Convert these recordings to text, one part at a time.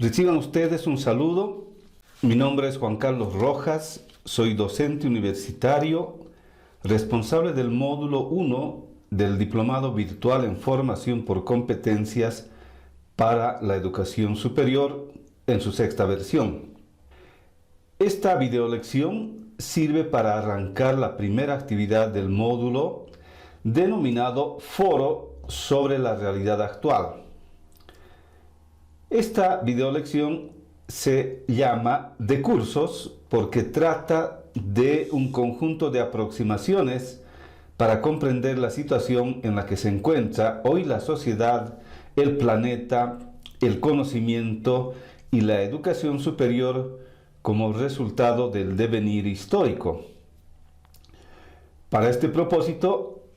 Reciban ustedes un saludo. Mi nombre es Juan Carlos Rojas, soy docente universitario, responsable del módulo 1 del Diplomado Virtual en Formación por Competencias para la Educación Superior en su sexta versión. Esta videolección sirve para arrancar la primera actividad del módulo denominado Foro sobre la realidad actual. Esta videolección se llama de cursos porque trata de un conjunto de aproximaciones para comprender la situación en la que se encuentra hoy la sociedad, el planeta, el conocimiento y la educación superior como resultado del devenir histórico. Para este propósito,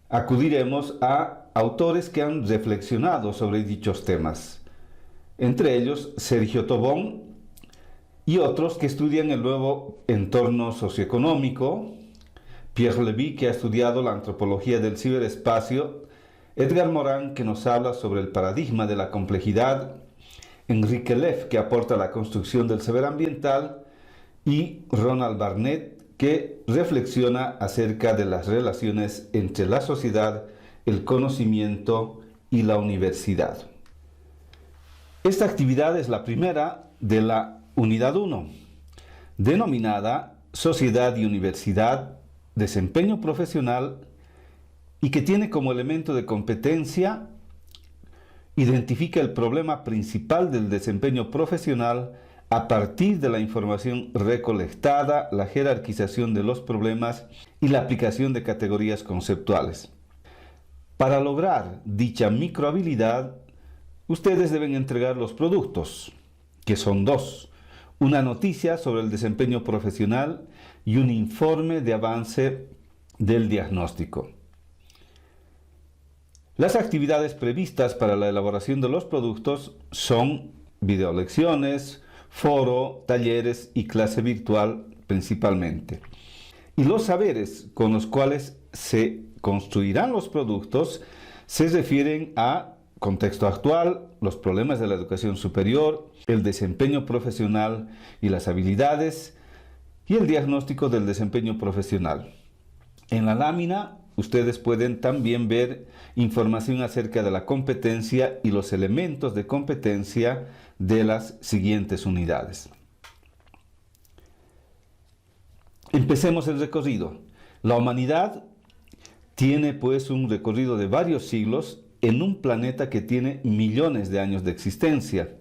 acudiremos a autores que han reflexionado sobre dichos temas, entre ellos Sergio Tobón y otros que estudian el nuevo entorno socioeconómico, Pierre Levy, que ha estudiado la antropología del ciberespacio, Edgar Morin, que nos habla sobre el paradigma de la complejidad, Enrique Leff, que aporta la construcción del saber ambiental, y Ronald Barnett, que reflexiona acerca de las relaciones entre la sociedad, el conocimiento y la universidad. Esta actividad es la primera de la unidad 1, denominada Sociedad y Universidad, Desempeño Profesional, y que tiene como elemento de competencia, identifica el problema principal del desempeño profesional a partir de la información recolectada, la jerarquización de los problemas y la aplicación de categorías conceptuales. Para lograr dicha microhabilidad, ustedes deben entregar los productos, que son dos: una noticia sobre el desempeño profesional y un informe de avance del diagnóstico. Las actividades previstas para la elaboración de los productos son videolecciones, foro, talleres y clase virtual principalmente. Y los saberes con los cuales se construirán los productos se refieren a contexto actual, los problemas de la educación superior, el desempeño profesional y las habilidades, y el diagnóstico del desempeño profesional. En la lámina, ustedes pueden también ver información acerca de la competencia y los elementos de competencia de las siguientes unidades. Empecemos el recorrido. La humanidad tiene pues un recorrido de varios siglos en un planeta que tiene millones de años de existencia.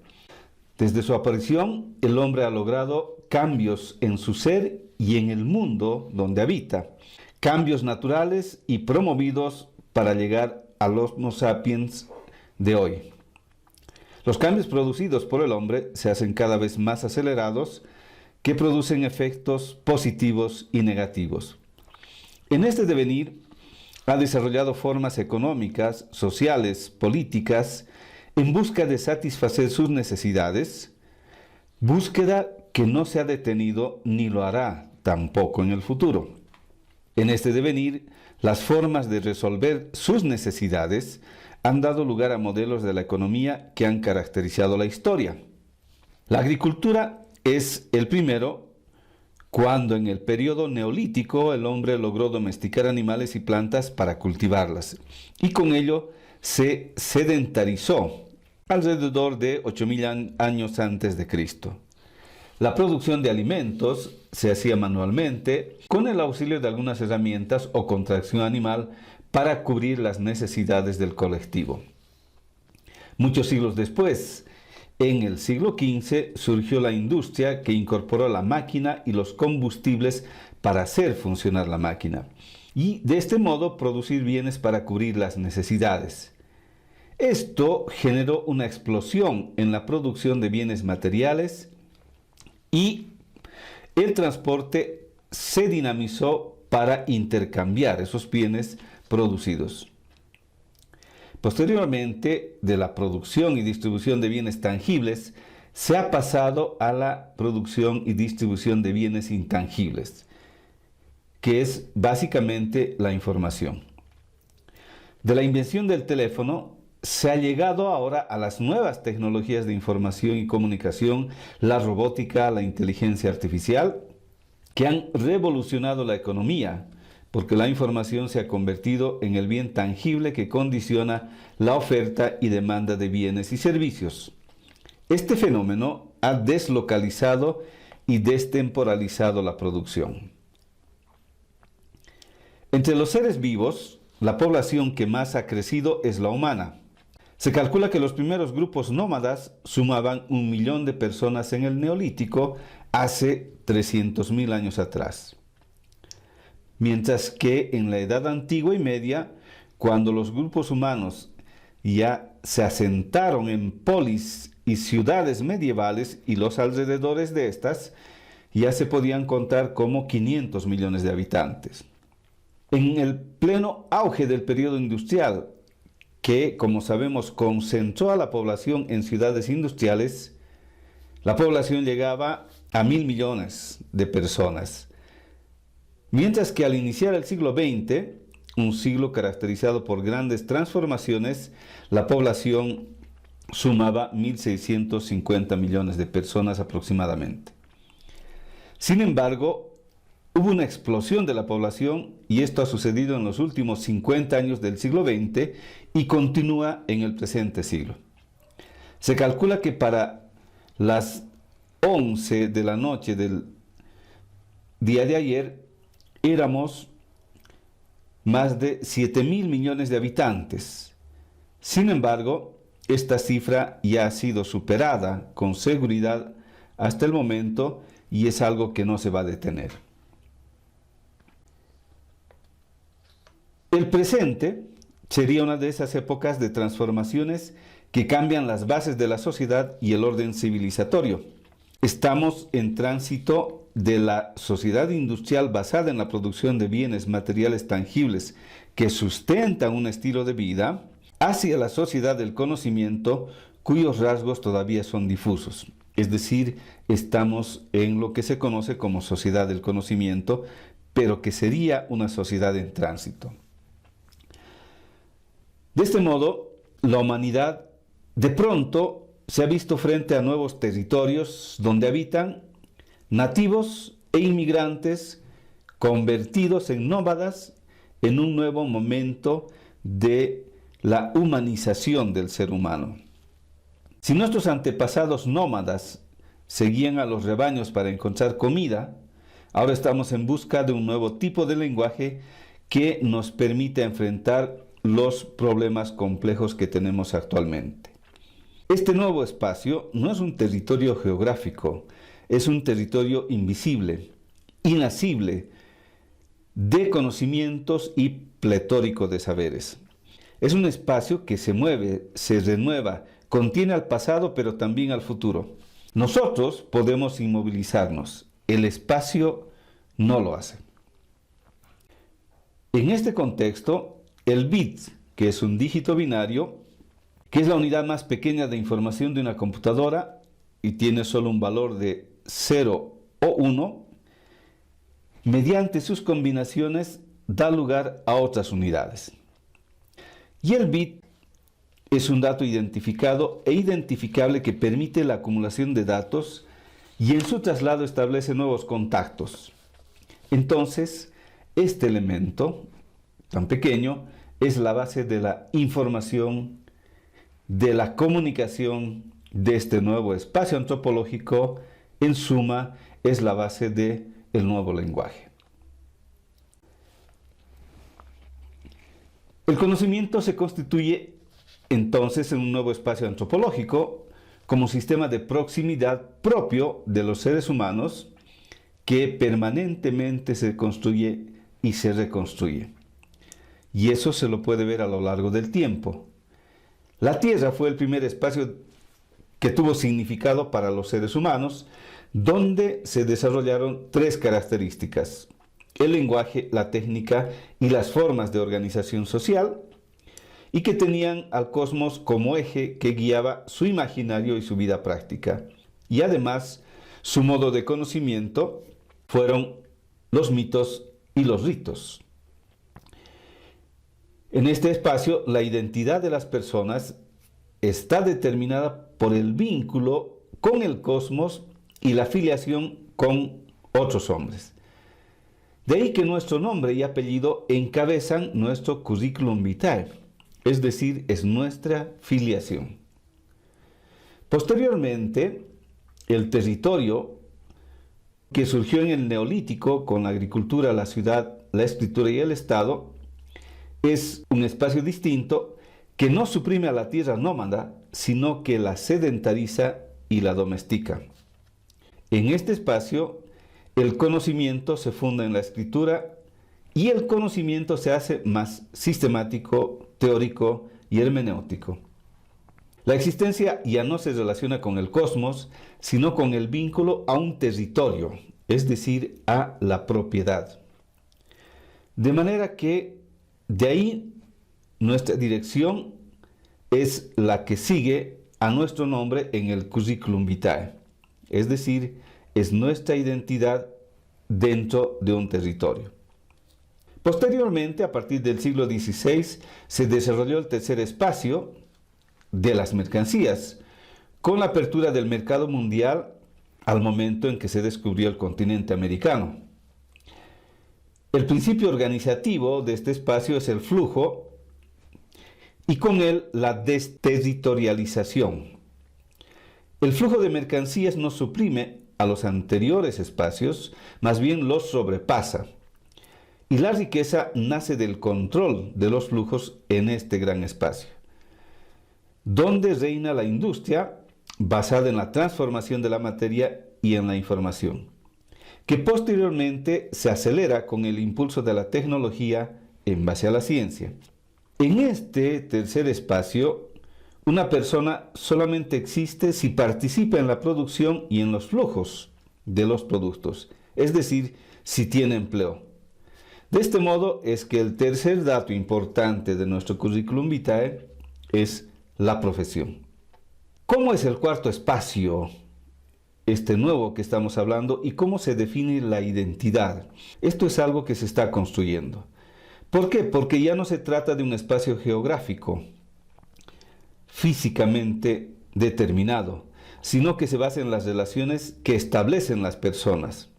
Desde su aparición, el hombre ha logrado cambios en su ser y en el mundo donde habita, cambios naturales y promovidos para llegar a los Homo sapiens de hoy. Los cambios producidos por el hombre se hacen cada vez más acelerados, que producen efectos positivos y negativos. En este devenir, ha desarrollado formas económicas, sociales, políticas, en busca de satisfacer sus necesidades, búsqueda que no se ha detenido ni lo hará tampoco en el futuro. En este devenir, las formas de resolver sus necesidades han dado lugar a modelos de la economía que han caracterizado la historia. La agricultura es el primero, cuando en el periodo neolítico el hombre logró domesticar animales y plantas para cultivarlas, y con ello se sedentarizó alrededor de 8.000 años antes de Cristo. La producción de alimentos se hacía manualmente con el auxilio de algunas herramientas o con tracción animal para cubrir las necesidades del colectivo. Muchos siglos después, en el siglo XV, surgió la industria que incorporó la máquina y los combustibles para hacer funcionar la máquina y de este modo producir bienes para cubrir las necesidades. Esto generó una explosión en la producción de bienes materiales y el transporte se dinamizó para intercambiar esos bienes producidos. Posteriormente, de la producción y distribución de bienes tangibles, se ha pasado a la producción y distribución de bienes intangibles, que es básicamente la información. De la invención del teléfono se ha llegado ahora a las nuevas tecnologías de información y comunicación, la robótica, la inteligencia artificial, que han revolucionado la economía, porque la información se ha convertido en el bien tangible que condiciona la oferta y demanda de bienes y servicios. Este fenómeno ha deslocalizado y destemporalizado la producción. Entre los seres vivos, la población que más ha crecido es la humana. Se calcula que los primeros grupos nómadas sumaban 1 millón de personas en el Neolítico hace 300.000 años atrás. Mientras que en la Edad Antigua y Media, cuando los grupos humanos ya se asentaron en polis y ciudades medievales y los alrededores de estas, ya se podían contar como 500 millones de habitantes. En el pleno auge del periodo industrial, que, como sabemos, concentró a la población en ciudades industriales, la población llegaba a 1.000 millones de personas. Mientras que al iniciar el siglo XX, un siglo caracterizado por grandes transformaciones, la población sumaba 1.650 millones de personas aproximadamente. Sin embargo, hubo una explosión de la población y esto ha sucedido en los últimos 50 años del siglo XX y continúa en el presente siglo. Se calcula que para las 11 de la noche del día de ayer éramos más de 7.000 millones de habitantes. Sin embargo, esta cifra ya ha sido superada con seguridad hasta el momento y es algo que no se va a detener. El presente sería una de esas épocas de transformaciones que cambian las bases de la sociedad y el orden civilizatorio. Estamos en tránsito de la sociedad industrial basada en la producción de bienes materiales tangibles que sustentan un estilo de vida hacia la sociedad del conocimiento cuyos rasgos todavía son difusos. Es decir, estamos en lo que se conoce como sociedad del conocimiento, pero que sería una sociedad en tránsito. De este modo, la humanidad de pronto se ha visto frente a nuevos territorios donde habitan nativos e inmigrantes convertidos en nómadas en un nuevo momento de la humanización del ser humano. Si nuestros antepasados nómadas seguían a los rebaños para encontrar comida, ahora estamos en busca de un nuevo tipo de lenguaje que nos permita enfrentar los problemas complejos que tenemos actualmente. Este nuevo espacio no es un territorio geográfico, es un territorio invisible, inacible, de conocimientos y pletórico de saberes. Es un espacio que se mueve, se renueva, contiene al pasado pero también al futuro. Nosotros podemos inmovilizarnos, el espacio no lo hace. En este contexto, el bit, que es un dígito binario, que es la unidad más pequeña de información de una computadora y tiene solo un valor de 0 o 1, mediante sus combinaciones da lugar a otras unidades. Y el bit es un dato identificado e identificable que permite la acumulación de datos y en su traslado establece nuevos contactos. Entonces, este elemento tan pequeño es la base de la información, de la comunicación de este nuevo espacio antropológico. En suma, es la base del nuevo lenguaje. El conocimiento se constituye entonces en un nuevo espacio antropológico como sistema de proximidad propio de los seres humanos que permanentemente se construye y se reconstruye. Y eso se lo puede ver a lo largo del tiempo. La Tierra fue el primer espacio que tuvo significado para los seres humanos, donde se desarrollaron tres características: el lenguaje, la técnica y las formas de organización social, y que tenían al cosmos como eje que guiaba su imaginario y su vida práctica. Y además, su modo de conocimiento fueron los mitos y los ritos. En este espacio, la identidad de las personas está determinada por el vínculo con el cosmos y la filiación con otros hombres. De ahí que nuestro nombre y apellido encabezan nuestro currículum vitae, es decir, es nuestra filiación. Posteriormente, el territorio que surgió en el Neolítico con la agricultura, la ciudad, la escritura y el Estado, es un espacio distinto que no suprime a la tierra nómada, sino que la sedentariza y la domestica. En este espacio, el conocimiento se funda en la escritura y el conocimiento se hace más sistemático, teórico y hermenéutico. La existencia ya no se relaciona con el cosmos, sino con el vínculo a un territorio, es decir, a la propiedad. De manera que de ahí nuestra dirección es la que sigue a nuestro nombre en el currículum vitae, es decir, es nuestra identidad dentro de un territorio. Posteriormente, a partir del siglo XVI, se desarrolló el tercer espacio de las mercancías, con la apertura del mercado mundial al momento en que se descubrió el continente americano. El principio organizativo de este espacio es el flujo y con él la desterritorialización. El flujo de mercancías no suprime a los anteriores espacios, más bien los sobrepasa. Y la riqueza nace del control de los flujos en este gran espacio, donde reina la industria basada en la transformación de la materia y en la información, que posteriormente se acelera con el impulso de la tecnología en base a la ciencia. En este tercer espacio, una persona solamente existe si participa en la producción y en los flujos de los productos, es decir, si tiene empleo. De este modo es que el tercer dato importante de nuestro currículum vitae es la profesión. ¿Cómo es el cuarto espacio, este nuevo que estamos hablando, y cómo se define la identidad? Esto es algo que se está construyendo. ¿Por qué? Porque ya no se trata de un espacio geográfico, físicamente determinado, sino que se basa en las relaciones que establecen las personas.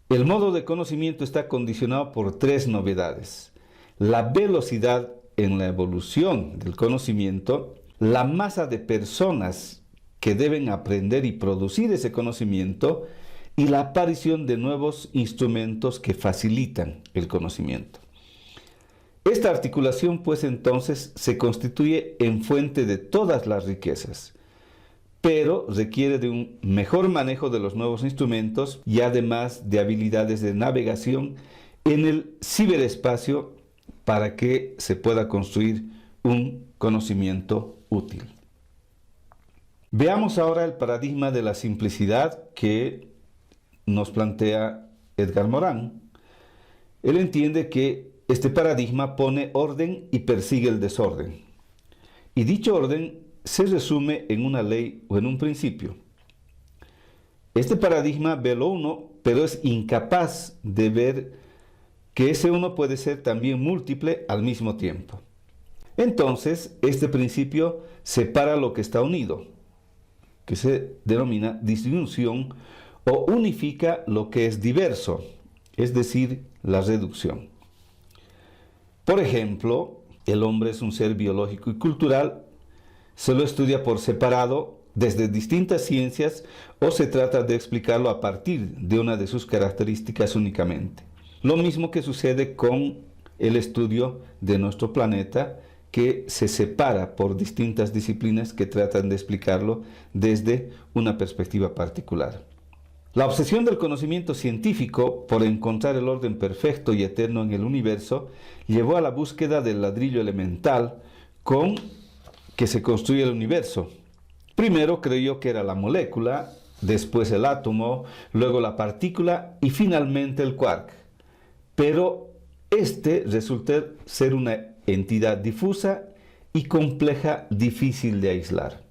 El modo de conocimiento está condicionado por tres novedades: la velocidad en la evolución del conocimiento, la masa de personas que deben aprender y producir ese conocimiento y la aparición de nuevos instrumentos que facilitan el conocimiento. Esta articulación, pues, entonces se constituye en fuente de todas las riquezas, pero requiere de un mejor manejo de los nuevos instrumentos y además de habilidades de navegación en el ciberespacio para que se pueda construir un conocimiento útil. Veamos ahora el paradigma de la simplicidad que nos plantea Edgar Morin. Él entiende que este paradigma pone orden y persigue el desorden. Y dicho orden se resume en una ley o en un principio. Este paradigma ve lo uno, pero es incapaz de ver que ese uno puede ser también múltiple al mismo tiempo. Entonces, este principio separa lo que está unido, que se denomina disyunción, o unifica lo que es diverso, es decir, la reducción. Por ejemplo, el hombre es un ser biológico y cultural, se lo estudia por separado desde distintas ciencias o se trata de explicarlo a partir de una de sus características únicamente. Lo mismo que sucede con el estudio de nuestro planeta, que se separa por distintas disciplinas que tratan de explicarlo desde una perspectiva particular. La obsesión del conocimiento científico por encontrar el orden perfecto y eterno en el universo llevó a la búsqueda del ladrillo elemental con que se construye el universo. Primero creyó que era la molécula, después el átomo, luego la partícula y finalmente el quark. Pero este resulta ser una entidad difusa y compleja, difícil de aislar.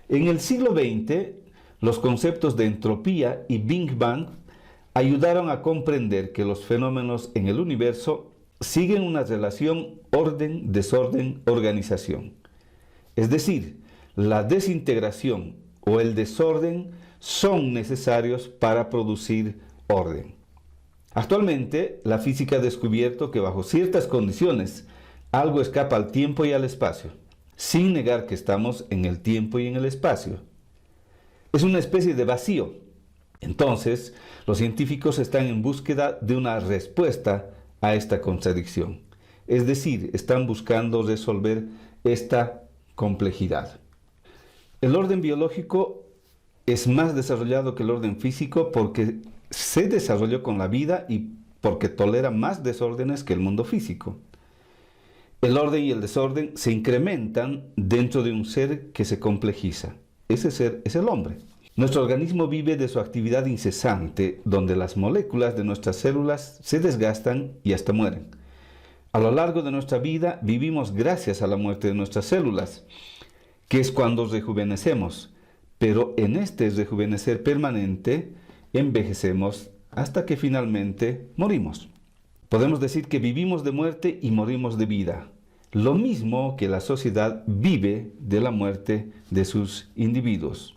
En el siglo XX, los conceptos de entropía y Big Bang ayudaron a comprender que los fenómenos en el universo siguen una relación orden, desorden, organización. Es decir, la desintegración o el desorden son necesarios para producir orden. Actualmente, la física ha descubierto que bajo ciertas condiciones algo escapa al tiempo y al espacio, sin negar que estamos en el tiempo y en el espacio. Es una especie de vacío. Entonces, los científicos están en búsqueda de una respuesta a esta contradicción. Es decir, están buscando resolver esta complejidad. El orden biológico es más desarrollado que el orden físico porque se desarrolló con la vida y porque tolera más desórdenes que el mundo físico. El orden y el desorden se incrementan dentro de un ser que se complejiza. Ese ser es el hombre. Nuestro organismo vive de su actividad incesante, donde las moléculas de nuestras células se desgastan y hasta mueren. A lo largo de nuestra vida vivimos gracias a la muerte de nuestras células, que es cuando rejuvenecemos, pero en este rejuvenecer permanente envejecemos hasta que finalmente morimos. Podemos decir que vivimos de muerte y morimos de vida, lo mismo que la sociedad vive de la muerte de sus individuos.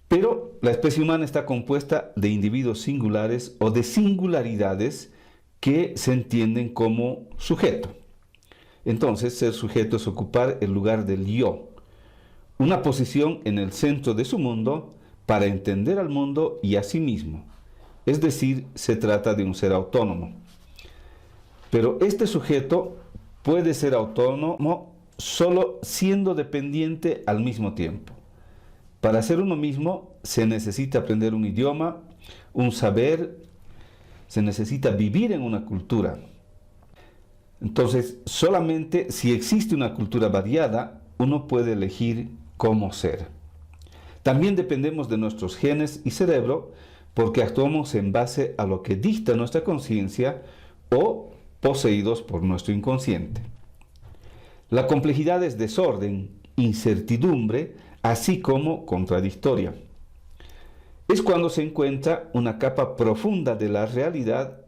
Pero la especie humana está compuesta de individuos singulares o de singularidades que se entienden como sujeto. Entonces, ser sujeto es ocupar el lugar del yo, una posición en el centro de su mundo para entender al mundo y a sí mismo. Es decir, se trata de un ser autónomo. Pero este sujeto puede ser autónomo solo siendo dependiente al mismo tiempo. Para ser uno mismo se necesita aprender un idioma, un saber, se necesita vivir en una cultura. Entonces, solamente si existe una cultura variada, uno puede elegir cómo ser. También dependemos de nuestros genes y cerebro porque actuamos en base a lo que dicta nuestra conciencia o poseídos por nuestro inconsciente. La complejidad es desorden, incertidumbre, así como contradictoria. Es cuando se encuentra una capa profunda de la realidad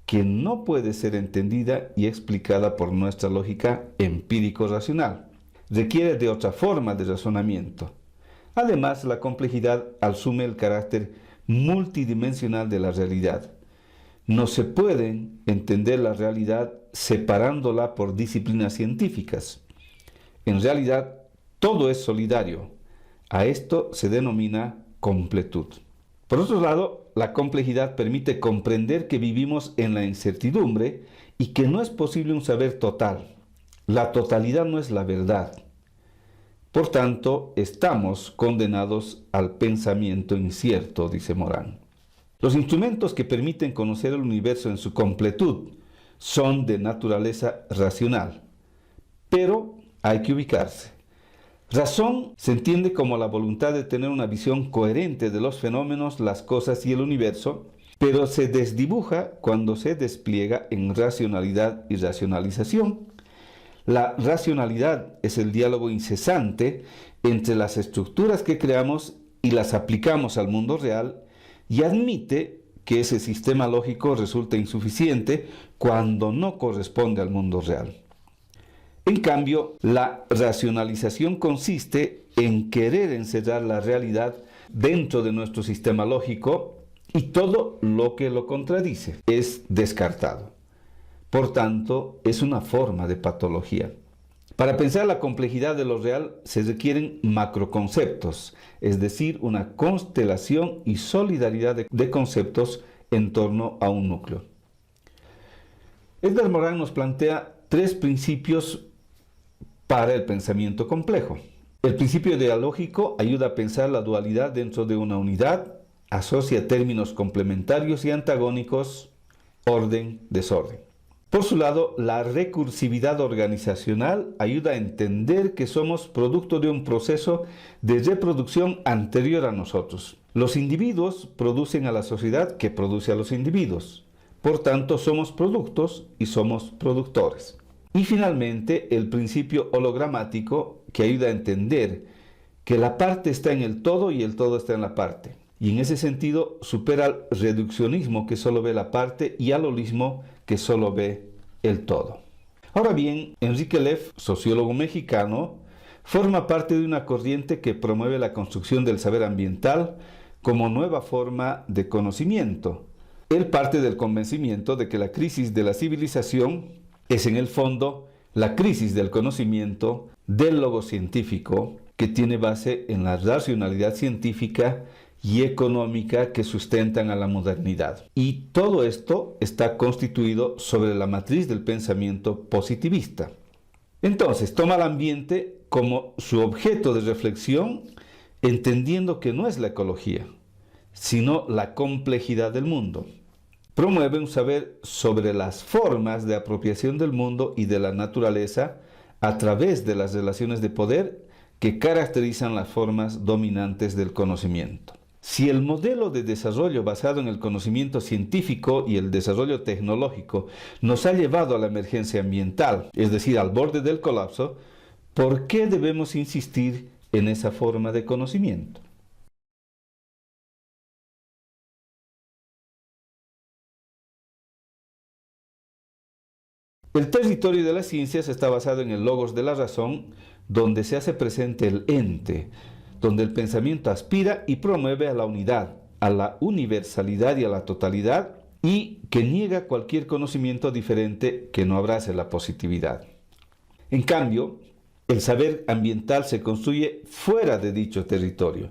que no puede ser entendida y explicada por nuestra lógica empírico-racional. Requiere de otra forma de razonamiento. Además, la complejidad asume el carácter multidimensional de la realidad. No se puede entender la realidad separándola por disciplinas científicas. En realidad, todo es solidario. A esto se denomina completud. Por otro lado, la complejidad permite comprender que vivimos en la incertidumbre y que no es posible un saber total. La totalidad no es la verdad. Por tanto, estamos condenados al pensamiento incierto, dice Morán. Los instrumentos que permiten conocer el universo en su completud son de naturaleza racional, pero hay que ubicarse. Razón se entiende como la voluntad de tener una visión coherente de los fenómenos, las cosas y el universo, pero se desdibuja cuando se despliega en racionalidad y racionalización. La racionalidad es el diálogo incesante entre las estructuras que creamos y las aplicamos al mundo real y admite que ese sistema lógico resulta insuficiente cuando no corresponde al mundo real. En cambio, la racionalización consiste en querer encerrar la realidad dentro de nuestro sistema lógico y todo lo que lo contradice es descartado. Por tanto, es una forma de patología. Para pensar la complejidad de lo real se requieren macroconceptos, es decir, una constelación y solidaridad de conceptos en torno a un núcleo. Edgar Morin nos plantea 3 principios para el pensamiento complejo. El principio dialógico ayuda a pensar la dualidad dentro de una unidad, asocia términos complementarios y antagónicos, orden, desorden. Por su lado, la recursividad organizacional ayuda a entender que somos producto de un proceso de reproducción anterior a nosotros. Los individuos producen a la sociedad que produce a los individuos. Por tanto, somos productos y somos productores. Y finalmente, el principio hologramático que ayuda a entender que la parte está en el todo y el todo está en la parte. Y en ese sentido supera al reduccionismo que solo ve la parte y al holismo que solo ve el todo. Ahora bien, Enrique Leff, sociólogo mexicano, forma parte de una corriente que promueve la construcción del saber ambiental como nueva forma de conocimiento. Él parte del convencimiento de que la crisis de la civilización es en el fondo la crisis del conocimiento del logocientífico, que tiene base en la racionalidad científica y económica que sustentan a la modernidad. Y todo esto está constituido sobre la matriz del pensamiento positivista. Entonces, toma al ambiente como su objeto de reflexión, entendiendo que no es la ecología, sino la complejidad del mundo. Promueve un saber sobre las formas de apropiación del mundo y de la naturaleza a través de las relaciones de poder que caracterizan las formas dominantes del conocimiento. Si el modelo de desarrollo basado en el conocimiento científico y el desarrollo tecnológico nos ha llevado a la emergencia ambiental, es decir, al borde del colapso, ¿por qué debemos insistir en esa forma de conocimiento? El territorio de las ciencias está basado en el logos de la razón, donde se hace presente el ente, donde el pensamiento aspira y promueve a la unidad, a la universalidad y a la totalidad, y que niega cualquier conocimiento diferente que no abrace la positividad. En cambio, el saber ambiental se construye fuera de dicho territorio,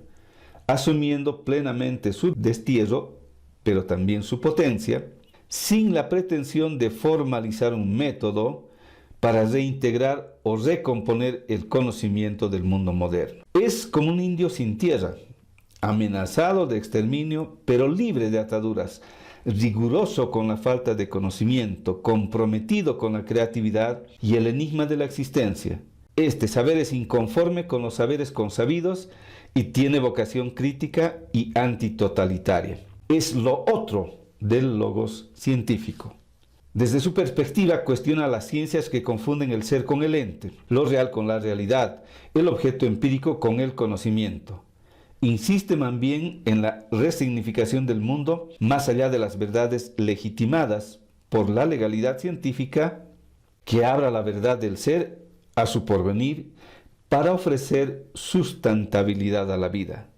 asumiendo plenamente su destierro, pero también su potencia, sin la pretensión de formalizar un método para reintegrar o recomponer el conocimiento del mundo moderno. Es como un indio sin tierra, amenazado de exterminio, pero libre de ataduras, riguroso con la falta de conocimiento, comprometido con la creatividad y el enigma de la existencia. Este saber es inconforme con los saberes consabidos y tiene vocación crítica y antitotalitaria. Es lo otro del logos científico. Desde su perspectiva cuestiona las ciencias que confunden el ser con el ente, lo real con la realidad, el objeto empírico con el conocimiento. Insiste más bien en la resignificación del mundo más allá de las verdades legitimadas por la legalidad científica que abra la verdad del ser a su porvenir para ofrecer sustentabilidad a la vida.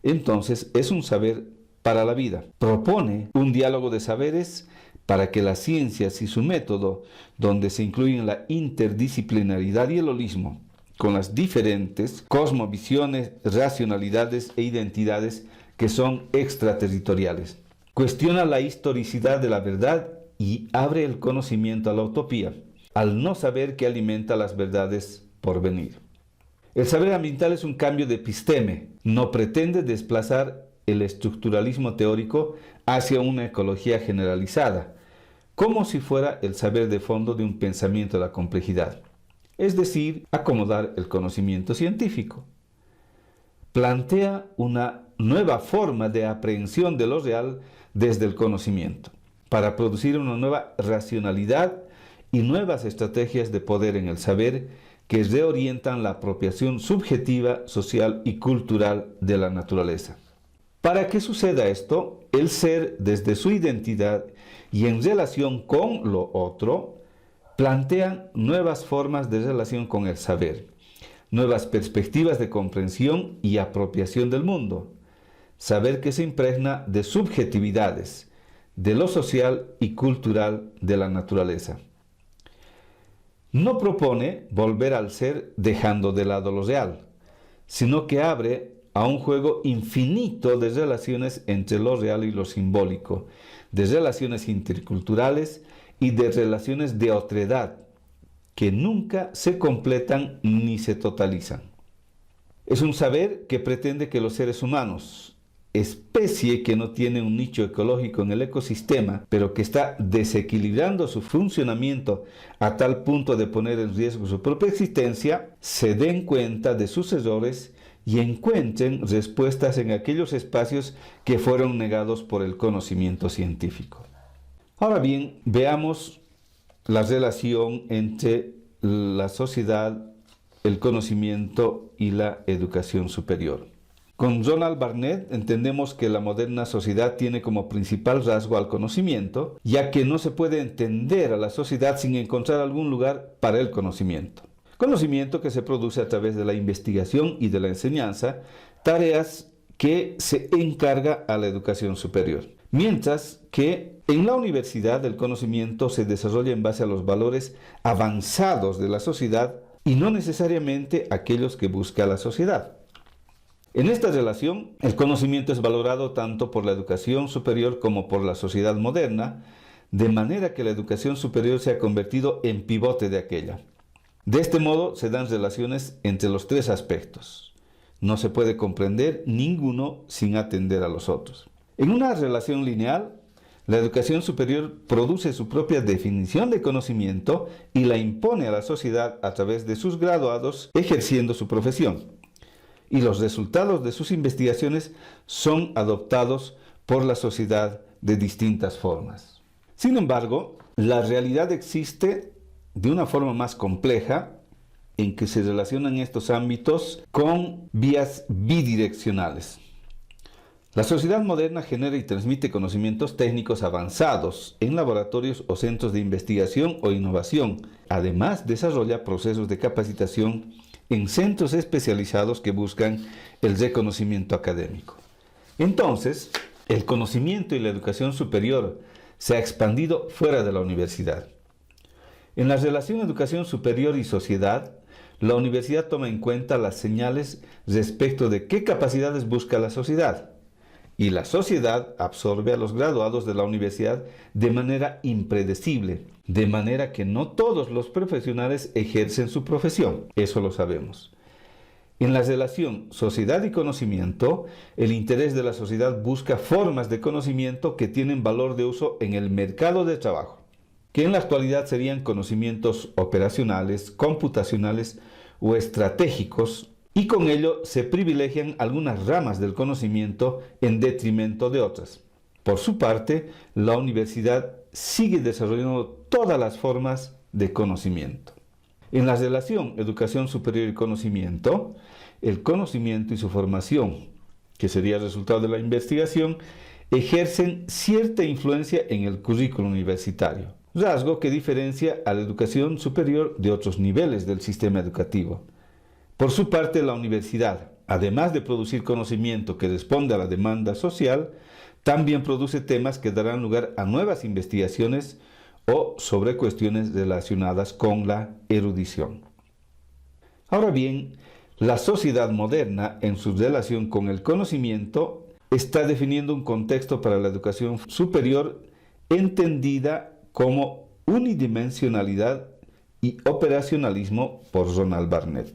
Entonces es un saber para la vida. Propone un diálogo de saberes para que las ciencias y su método, donde se incluyen la interdisciplinaridad y el holismo, con las diferentes cosmovisiones, racionalidades e identidades que son extraterritoriales. Cuestiona la historicidad de la verdad y abre el conocimiento a la utopía, al no saber que alimenta las verdades por venir. El saber ambiental es un cambio de episteme, no pretende desplazar el estructuralismo teórico hacia una ecología generalizada, como si fuera el saber de fondo de un pensamiento de la complejidad, es decir, acomodar el conocimiento científico. Plantea una nueva forma de aprehensión de lo real desde el conocimiento, para producir una nueva racionalidad y nuevas estrategias de poder en el saber que reorientan la apropiación subjetiva, social y cultural de la naturaleza. Para que suceda esto, el ser desde su identidad y en relación con lo otro, plantean nuevas formas de relación con el saber, nuevas perspectivas de comprensión y apropiación del mundo, saber que se impregna de subjetividades, de lo social y cultural de la naturaleza. No propone volver al ser dejando de lado lo real, sino que abre a un juego infinito de relaciones entre lo real y lo simbólico, de relaciones interculturales y de relaciones de otredad, que nunca se completan ni se totalizan. Es un saber que pretende que los seres humanos, especie que no tiene un nicho ecológico en el ecosistema, pero que está desequilibrando su funcionamiento a tal punto de poner en riesgo su propia existencia, se den cuenta de sus errores y encuentren respuestas en aquellos espacios que fueron negados por el conocimiento científico. Ahora bien, veamos la relación entre la sociedad, el conocimiento y la educación superior. Con Ronald Barnett entendemos que la moderna sociedad tiene como principal rasgo al conocimiento, ya que no se puede entender a la sociedad sin encontrar algún lugar para el conocimiento. Conocimiento que se produce a través de la investigación y de la enseñanza, tareas que se encarga a la educación superior. Mientras que en la universidad el conocimiento se desarrolla en base a los valores avanzados de la sociedad y no necesariamente aquellos que busca la sociedad. En esta relación, el conocimiento es valorado tanto por la educación superior como por la sociedad moderna, de manera que la educación superior se ha convertido en pivote de aquella. De este modo se dan relaciones entre los tres aspectos. No se puede comprender ninguno sin atender a los otros. En una relación lineal, la educación superior produce su propia definición de conocimiento y la impone a la sociedad a través de sus graduados ejerciendo su profesión. Y los resultados de sus investigaciones son adoptados por la sociedad de distintas formas. Sin embargo, la realidad existe de una forma más compleja en que se relacionan estos ámbitos con vías bidireccionales. La sociedad moderna genera y transmite conocimientos técnicos avanzados en laboratorios o centros de investigación o innovación. Además, desarrolla procesos de capacitación en centros especializados que buscan el reconocimiento académico. Entonces, el conocimiento y la educación superior se ha expandido fuera de la universidad. En la relación educación superior y sociedad, la universidad toma en cuenta las señales respecto de qué capacidades busca la sociedad, y la sociedad absorbe a los graduados de la universidad de manera impredecible, de manera que no todos los profesionales ejercen su profesión, eso lo sabemos. En la relación sociedad y conocimiento, el interés de la sociedad busca formas de conocimiento que tienen valor de uso en el mercado de trabajo, que en la actualidad serían conocimientos operacionales, computacionales o estratégicos, y con ello se privilegian algunas ramas del conocimiento en detrimento de otras. Por su parte, la universidad sigue desarrollando todas las formas de conocimiento. En la relación educación superior y conocimiento, el conocimiento y su formación, que sería el resultado de la investigación, ejercen cierta influencia en el currículo universitario, rasgo que diferencia a la educación superior de otros niveles del sistema educativo. Por su parte, la universidad, además de producir conocimiento que responde a la demanda social, también produce temas que darán lugar a nuevas investigaciones o sobre cuestiones relacionadas con la erudición. Ahora bien, la sociedad moderna, en su relación con el conocimiento, está definiendo un contexto para la educación superior entendida como unidimensionalidad y operacionalismo por Ronald Barnett.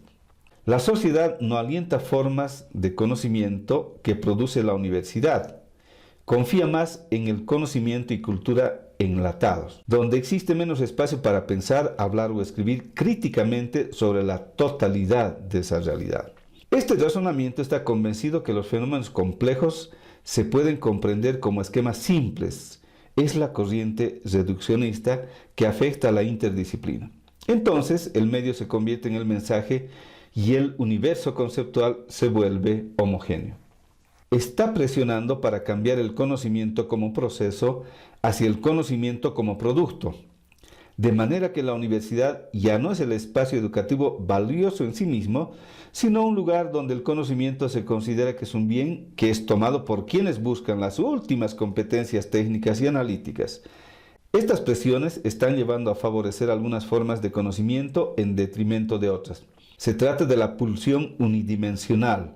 La sociedad no alienta formas de conocimiento que produce la universidad. Confía más en el conocimiento y cultura enlatados, donde existe menos espacio para pensar, hablar o escribir críticamente sobre la totalidad de esa realidad. Este razonamiento está convencido que los fenómenos complejos se pueden comprender como esquemas simples. Es la corriente reduccionista que afecta a la interdisciplina. Entonces, el medio se convierte en el mensaje y el universo conceptual se vuelve homogéneo. Está presionando para cambiar el conocimiento como proceso hacia el conocimiento como producto, de manera que la universidad ya no es el espacio educativo valioso en sí mismo, sino un lugar donde el conocimiento se considera que es un bien que es tomado por quienes buscan las últimas competencias técnicas y analíticas. Estas presiones están llevando a favorecer algunas formas de conocimiento en detrimento de otras. Se trata de la pulsión unidimensional,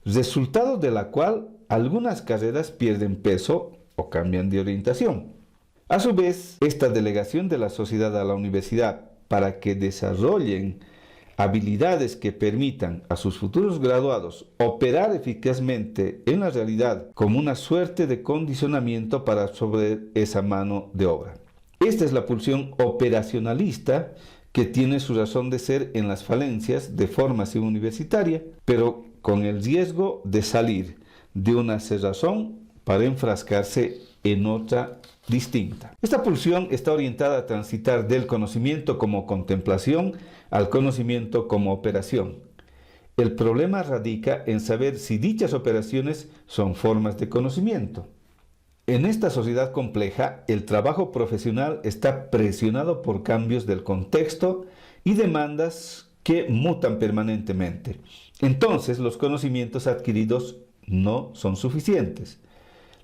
resultado de la cual algunas carreras pierden peso o cambian de orientación. A su vez, esta delegación de la sociedad a la universidad para que desarrollen habilidades que permitan a sus futuros graduados operar eficazmente en la realidad como una suerte de condicionamiento para sobre esa mano de obra. Esta es la pulsión operacionalista que tiene su razón de ser en las falencias de formación universitaria, pero con el riesgo de salir de una cerrazón para enfrascarse en otra distinta. Esta pulsión está orientada a transitar del conocimiento como contemplación al conocimiento como operación. El problema radica en saber si dichas operaciones son formas de conocimiento. En esta sociedad compleja, el trabajo profesional está presionado por cambios del contexto y demandas que mutan permanentemente. Entonces, los conocimientos adquiridos no son suficientes.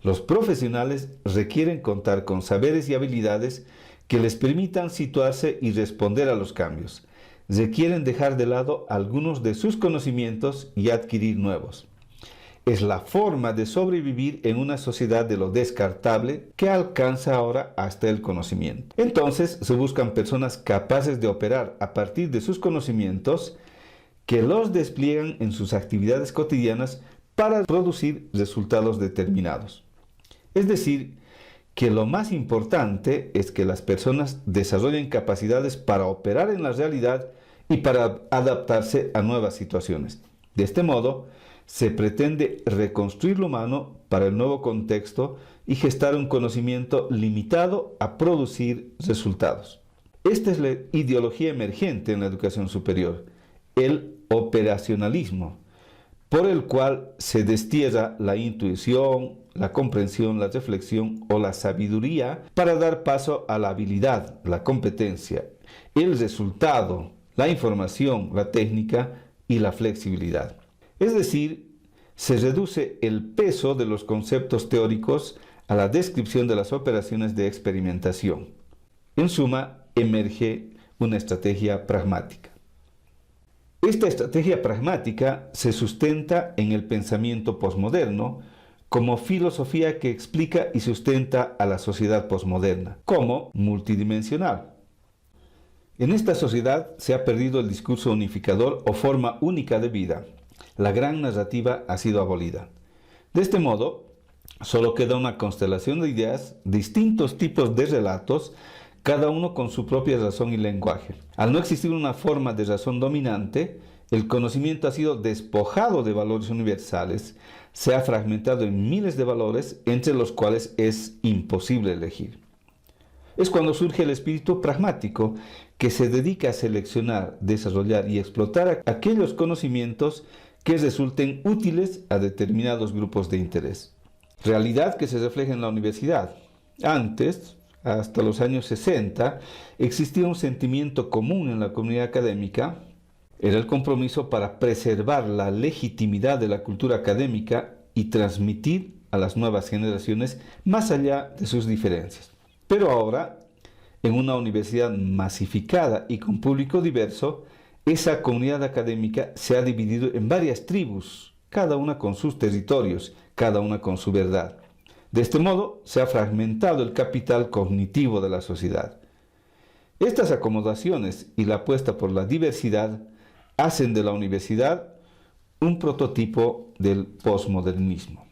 Los profesionales requieren contar con saberes y habilidades que les permitan situarse y responder a los cambios. Requieren dejar de lado algunos de sus conocimientos y adquirir nuevos. Es la forma de sobrevivir en una sociedad de lo descartable que alcanza ahora hasta el conocimiento. Entonces se buscan personas capaces de operar a partir de sus conocimientos que los despliegan en sus actividades cotidianas para producir resultados determinados. Es decir, que lo más importante es que las personas desarrollen capacidades para operar en la realidad y para adaptarse a nuevas situaciones. De este modo, se pretende reconstruir lo humano para el nuevo contexto y gestar un conocimiento limitado a producir resultados. Esta es la ideología emergente en la educación superior, el operacionalismo, por el cual se destierra la intuición, la comprensión, la reflexión o la sabiduría para dar paso a la habilidad, la competencia, el resultado, la información, la técnica y la flexibilidad. Es decir, se reduce el peso de los conceptos teóricos a la descripción de las operaciones de experimentación. En suma, emerge una estrategia pragmática. Esta estrategia pragmática se sustenta en el pensamiento posmoderno como filosofía que explica y sustenta a la sociedad posmoderna, como multidimensional. En esta sociedad se ha perdido el discurso unificador o forma única de vida. La gran narrativa ha sido abolida. De este modo, solo queda una constelación de ideas, distintos tipos de relatos, cada uno con su propia razón y lenguaje. Al no existir una forma de razón dominante, el conocimiento ha sido despojado de valores universales, se ha fragmentado en miles de valores entre los cuales es imposible elegir. Es cuando surge el espíritu pragmático que se dedica a seleccionar, desarrollar y explotar aquellos conocimientos que resulten útiles a determinados grupos de interés. Realidad que se refleja en la universidad. Antes, hasta los años 60, existía un sentimiento común en la comunidad académica. Era el compromiso para preservar la legitimidad de la cultura académica y transmitir a las nuevas generaciones más allá de sus diferencias. Pero ahora, en una universidad masificada y con público diverso, esa comunidad académica se ha dividido en varias tribus, cada una con sus territorios, cada una con su verdad. De este modo, se ha fragmentado el capital cognitivo de la sociedad. Estas acomodaciones y la apuesta por la diversidad hacen de la universidad un prototipo del posmodernismo.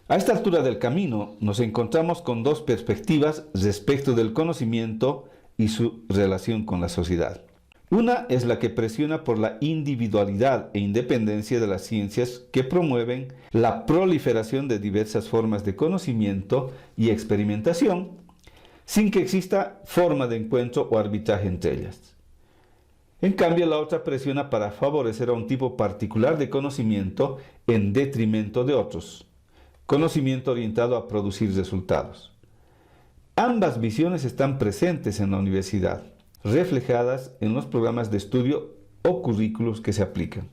A esta altura del camino nos encontramos con dos perspectivas respecto del conocimiento y su relación con la sociedad. Una es la que presiona por la individualidad e independencia de las ciencias que promueven la proliferación de diversas formas de conocimiento y experimentación, sin que exista forma de encuentro o arbitraje entre ellas. En cambio, la otra presiona para favorecer a un tipo particular de conocimiento en detrimento de otros, conocimiento orientado a producir resultados. Ambas visiones están presentes en la universidad, reflejadas en los programas de estudio o currículos que se aplican.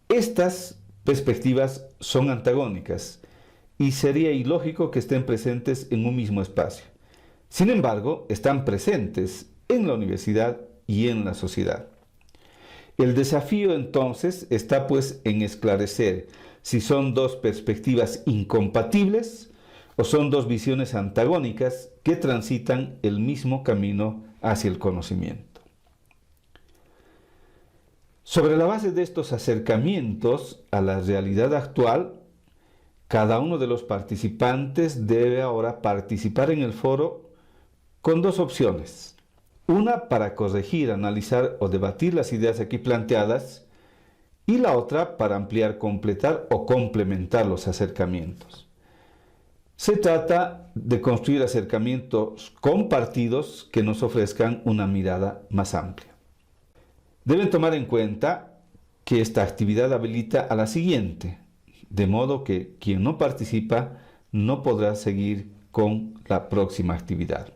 Estas perspectivas son antagónicas y sería ilógico que estén presentes en un mismo espacio. Sin embargo, están presentes en la universidad y en la sociedad. El desafío entonces está pues en esclarecer si son dos perspectivas incompatibles o son dos visiones antagónicas que transitan el mismo camino hacia el conocimiento. Sobre la base de estos acercamientos a la realidad actual, cada uno de los participantes debe ahora participar en el foro con dos opciones. Una para corregir, analizar o debatir las ideas aquí planteadas y la otra para ampliar, completar o complementar los acercamientos. Se trata de construir acercamientos compartidos que nos ofrezcan una mirada más amplia. Deben tomar en cuenta que esta actividad habilita a la siguiente, de modo que quien no participa no podrá seguir con la próxima actividad.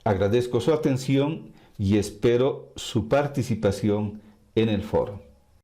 Agradezco su atención y espero su participación en el foro.